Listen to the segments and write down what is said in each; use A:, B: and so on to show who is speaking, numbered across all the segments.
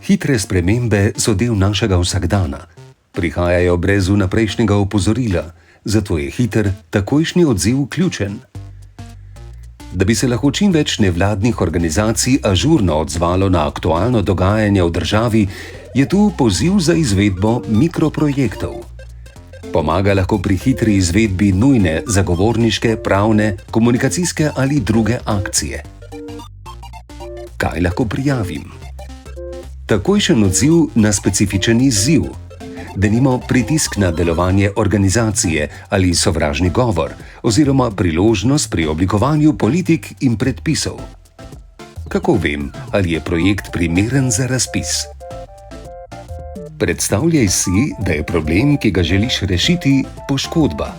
A: Hitre spremembe so del našega vsakdana. Prihajajo brez vnaprejšnjega opozorila, zato je hiter, takojšnji odziv ključen. Da bi se lahko čim več nevladnih organizacij ažurno odzvalo na aktualno dogajanje v državi, je tu poziv za izvedbo mikroprojektov. Pomaga lahko pri hitri izvedbi nujne zagovorniške, pravne, komunikacijske ali druge akcije. Kaj lahko prijavim? Takojšen odziv na specifičen izziv, denimo pritisk na delovanje organizacije ali sovražni govor, oziroma priložnost pri oblikovanju politik in predpisov. Kako vem, ali je projekt primeren za razpis? Predstavljaj si, da je problem, ki ga želiš rešiti, poškodba.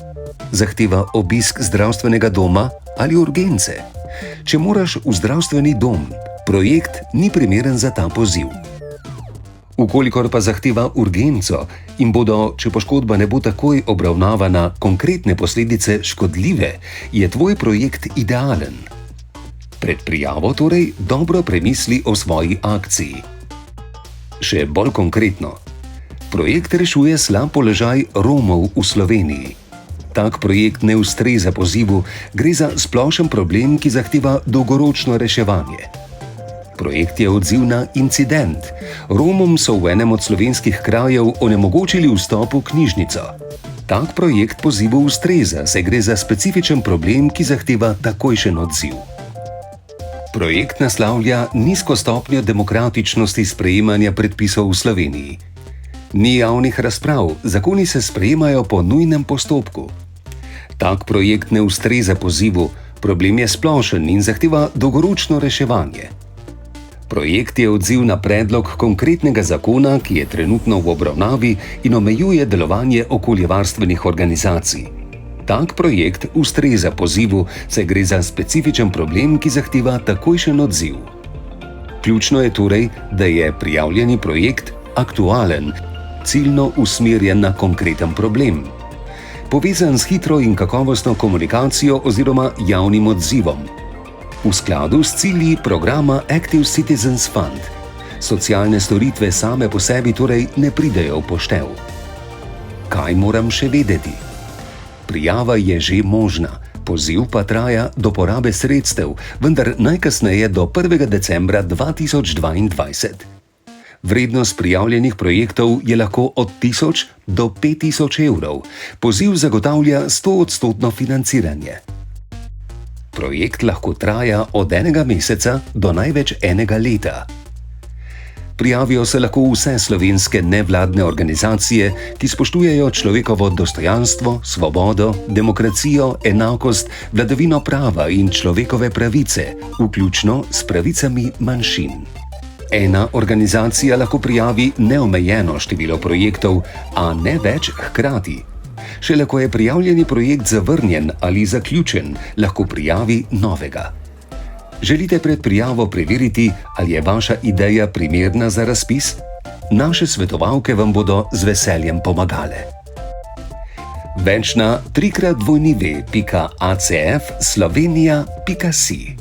A: Zahteva obisk zdravstvenega doma ali urgence. Če moraš v zdravstveni dom, projekt ni primeren za ta poziv. Ukolikor pa zahteva urgenco in bodo, če poškodba ne bo takoj obravnavana, konkretne posledice škodljive, je tvoj projekt idealen. Pred prijavo torej dobro premisli o svoji akciji. Še bolj konkretno. Projekt rešuje slab položaj Romov v Sloveniji. Tak projekt ne ustreza pozivu, gre za splošen problem, ki zahteva dolgoročno reševanje. Projekt je odziv na incident. Romom so v enem od slovenskih krajev onemogočili vstop v knjižnico. Tak projekt pozivu ustreza, saj gre za specifičen problem, ki zahteva takojšen odziv. Projekt naslavlja nizko stopnjo demokratičnosti sprejemanja predpisov v Sloveniji. Ni javnih razprav, zakoni se sprejemajo po nujnem postopku. Tak projekt ne ustreza pozivu, problem je splošen in zahteva dolgoročno reševanje. Projekt je odziv na predlog konkretnega zakona, ki je trenutno v obravnavi in omejuje delovanje okoljevarstvenih organizacij. Tak projekt ustreza pozivu, saj gre za specifičen problem, ki zahteva takojšen odziv. Ključno je torej, da je prijavljeni projekt aktualen, ciljno usmerjen na konkreten problem, povezan s hitro in kakovostno komunikacijo oziroma javnim odzivom, v skladu s cilji programa Active Citizens Fund. Socialne storitve same po sebi torej ne pridejo v poštev. Kaj moram še vedeti? Prijava je že možna, poziv pa traja do porabe sredstev, vendar najkasneje do 1. decembra 2022. Vrednost prijavljenih projektov je lahko od 1000 do 5000 evrov. Poziv zagotavlja 100% financiranje. Projekt lahko traja od 1 meseca do največ 1 leta. Prijavijo se lahko vse slovenske nevladne organizacije, ki spoštujejo človekovo dostojanstvo, svobodo, demokracijo, enakost, vladavino prava in človekove pravice, vključno s pravicami manjšin. Ena organizacija lahko prijavi neomejeno število projektov, a ne več hkrati. Šele ko je prijavljeni projekt zavrnjen ali zaključen, lahko prijavi novega. Želite pred prijavo preveriti, ali je vaša ideja primerna za razpis? Naše svetovalke vam bodo z veseljem pomagale. Več na www.acfslovenia.si